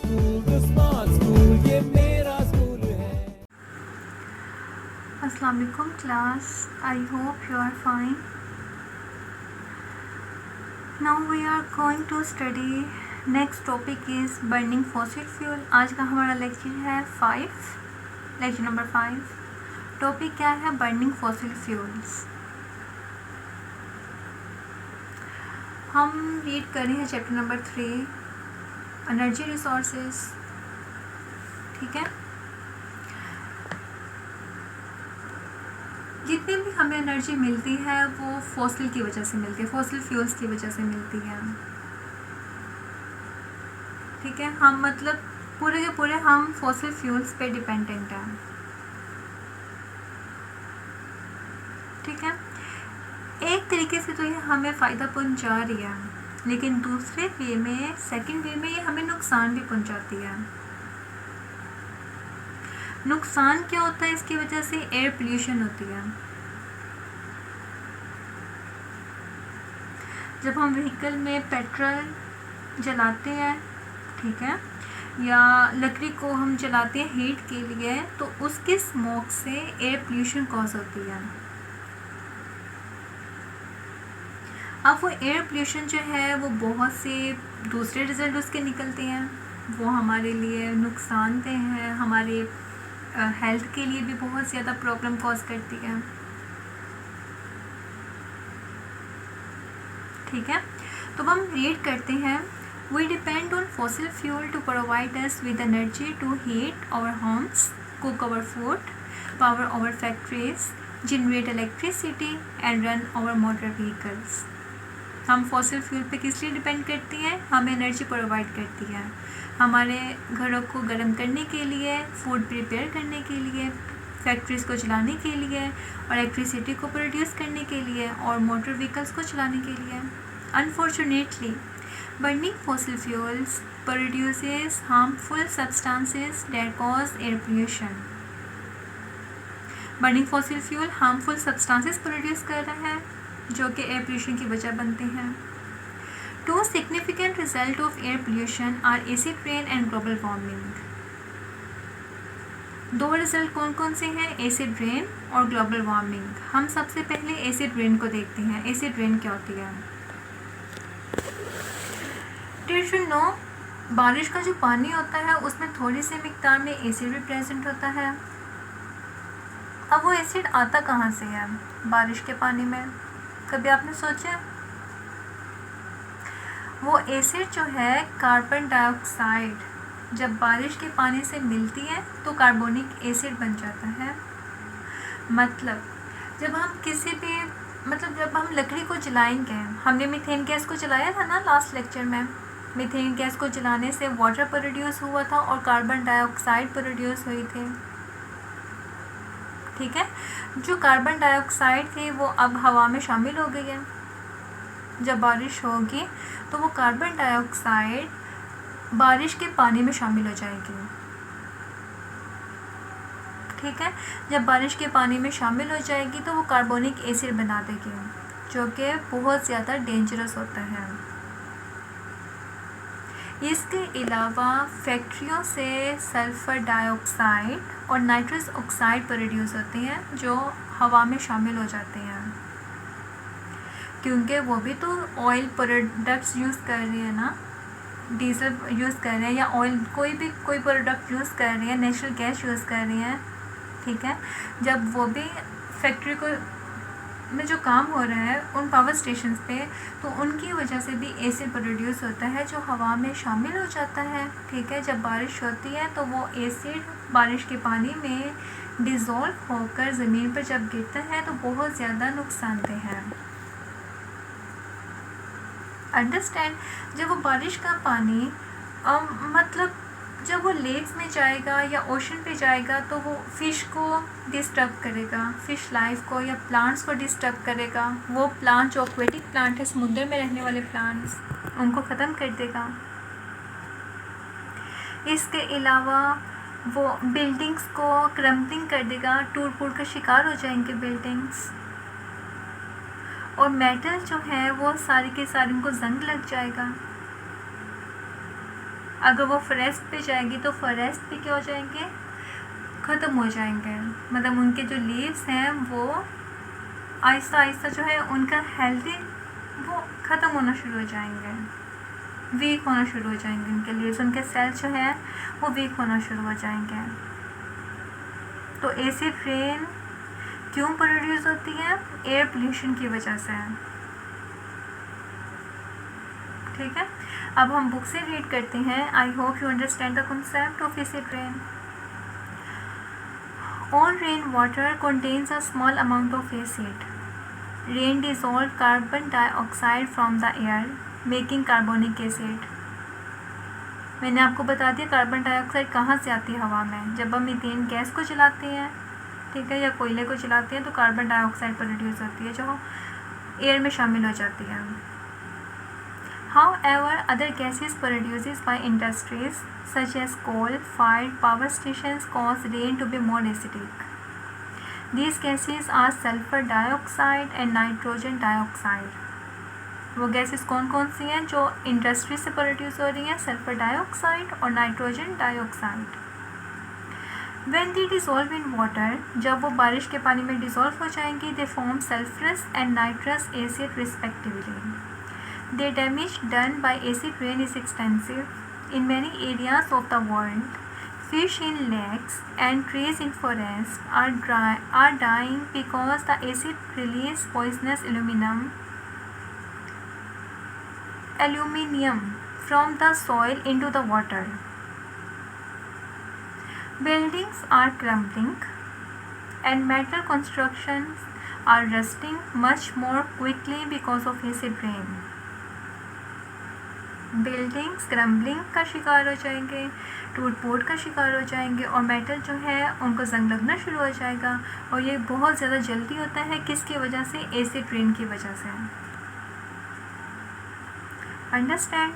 अस्सलाम वालेकुम class, I hope you are fine. Now we are going to study next topic is burning fossil fuel. आज का हमारा lecture है 5, lecture number 5. Topic क्या है? Burning fossil fuels. हम रीड कर रहे हैं चैप्टर नंबर 3, एनर्जी रिसोर्सेज. ठीक है, जितनी भी हमें एनर्जी मिलती है वो फॉसिल की वजह से मिलती है, फॉसिल फ्यूल्स की वजह से मिलती है. ठीक है, हम मतलब पूरे के पूरे हम फॉसिल फ्यूल्स पे डिपेंडेंट हैं. ठीक है, एक तरीके से तो ये हमें फ़ायदा पहुंचा रही है, लेकिन दूसरे वे में, सेकंड वे में ये हमें नुकसान भी पहुंचाती है. नुकसान क्या होता है इसकी वजह से? एयर पोल्यूशन होती है. जब हम व्हीकल में पेट्रोल जलाते हैं, ठीक है, या लकड़ी को हम जलाते हैं हीट के लिए, तो उसके स्मोक से एयर पोल्यूशन कॉज होती है. अब वो एयर पोल्यूशन जो है वो बहुत से दूसरे रिजल्ट उसके निकलते हैं, वो हमारे लिए नुकसानदेह है, हमारे हेल्थ के लिए भी बहुत ज़्यादा प्रॉब्लम कॉज करती है. ठीक है, तो हम रीड करते हैं. We depend on fossil fuel to provide us with energy to heat our homes, cook our food, power our factories, generate electricity and run our motor vehicles. हम फॉसिल फ्यूल पे किस लिए डिपेंड करती हैं? हमें energy provide करती है, हमारे घरों को गर्म करने के लिए, फूड प्रिपेयर करने के लिए, फैक्ट्रीज़ को चलाने के लिए, और इलेक्ट्रिसिटी को प्रोड्यूस करने के लिए, और मोटर व्हीकल्स को चलाने के लिए. Unfortunately burning fossil fuels produces harmful substances that cause air pollution. Burning fossil fuel harmful substances produce कर रहा है जो कि एयर पोल्यूशन की वजह बनते हैं. Two significant results of air pollution are acid rain and global warming. दो रिजल्ट कौन कौन से हैं? एसिड रेन और ग्लोबल वार्मिंग. हम सबसे पहले एसिड रेन को देखते हैं. एसिड रेन क्या होती है? Did you know, बारिश का जो पानी होता है उसमें थोड़ी सी मिकदार में एसिड भी प्रेजेंट होता है. अब वो एसिड आता कहाँ से है बारिश के पानी में? कभी आपने सोचा? वो एसिड जो है कार्बन डाइऑक्साइड जब बारिश के पानी से मिलती है तो कार्बोनिक एसिड बन जाता है. मतलब जब हम किसी भी जब हम लकड़ी को जलाएंगे, हमने मीथेन गैस को जलाया था ना लास्ट लेक्चर में. मीथेन गैस को जलाने से वाटर प्रोड्यूस हुआ था और कार्बन डाइऑक्साइड प्रोड्यूस हुई थी. ठीक है, जो कार्बन डाइऑक्साइड थी वो अब हवा में शामिल हो गई है. जब बारिश होगी तो वो कार्बन डाइऑक्साइड बारिश के पानी में शामिल हो जाएगी. ठीक है, जब बारिश के पानी में शामिल हो जाएगी तो वो कार्बोनिक एसिड बना देगी, जो कि बहुत ज़्यादा डेंजरस होता है. इसके अलावा फैक्ट्रियों से सल्फ़र डाइऑक्साइड और नाइट्रस ऑक्साइड प्रोड्यूस होते हैं जो हवा में शामिल हो जाते हैं, क्योंकि वो भी तो ऑयल प्रोडक्ट्स यूज़ कर रही है ना, डीजल यूज़ कर रहे हैं या ऑयल कोई प्रोडक्ट यूज़ कर रही है, नेचुरल गैस यूज़ कर रही हैं. ठीक है, जब वो भी फैक्ट्री को में जो काम हो रहा है उन पावर स्टेशंस पे, तो उनकी वजह से भी एसिड प्रोड्यूस होता है जो हवा में शामिल हो जाता है. ठीक है, जब बारिश होती है तो वो एसिड बारिश के पानी में डिज़ोल्व होकर ज़मीन पर जब गिरता है तो बहुत ज़्यादा नुकसानदेह है. अंडरस्टैंड? जब वो बारिश का पानी जब वो लेक्स में जाएगा या ओशन पे जाएगा तो वो फ़िश को डिस्टर्ब करेगा, फ़िश लाइफ को या प्लांट्स को डिस्टर्ब करेगा. वो प्लांट जो एक्वेटिक प्लांट है, समुद्र में रहने वाले प्लांट्स, उनको ख़त्म कर देगा. इसके अलावा वो बिल्डिंग्स को क्रम्पलिंग कर देगा, टूट फूट का शिकार हो जाएंगे बिल्डिंग्स. और मेटल जो है वो सारे के सारे उनको जंग लग जाएगा. अगर वो फॉरेस्ट पे जाएगी तो फॉरेस्ट पे क्या हो जाएंगे, ख़त्म हो जाएंगे, मतलब उनके जो लीव्स हैं वो आहिस्ता आहिस्ता जो है उनका हेल्दी वो ख़त्म होना शुरू हो जाएंगे, वीक होना शुरू हो जाएंगे, उनके लीव्स, उनके सेल्स जो है वो वीक होना शुरू हो जाएंगे। तो एसिड रेन क्यों प्रोड्यूस होती है, एयर पोल्यूशन की वजह से। ठीक है, अब हम बुक से रीड करते हैं। I hope you understand the concept of acid rain. All rainwater contains a small amount of acid. Rain dissolves carbon dioxide from the air, making carbonic acid. मैंने आपको बता दिया कार्बन डाइऑक्साइड कहाँ से आती है हवा में, जब हम मीथेन गैस को जलाते हैं, ठीक है, या कोयले को जलाते हैं तो कार्बन डाइऑक्साइड प्रोड्यूस होती है जो एयर में शामिल हो जाती है। However, other gases produced by industries such as coal-fired power stations cause rain to be more acidic. These gases are sulfur dioxide and nitrogen dioxide. वो गैसेस कौन कौन सी हैं जो इंडस्ट्री से प्रोड्यूस हो रही हैं, सल्फर डाइऑक्साइड और nitrogen dioxide. When they dissolve in water, जब वो बारिश के पानी में डिसॉल्व हो जाएंगी, they form sulfurous and nitrous acid respectively. The damage done by acid rain is extensive in many areas of the world. Fish in lakes and trees in forests are dying because the acid releases poisonous aluminium from the soil into the water. Buildings are crumbling and metal constructions are rusting much more quickly because of acid rain. Buildings crumbling का शिकार हो जाएंगे, टूट फूट का शिकार हो जाएंगे और मेटल जो है उनको जंग लगना शुरू हो जाएगा। और ये बहुत ज़्यादा जल्दी होता है, किसकी वजह से, एसिड रेन की वजह से। अंडरस्टैंड।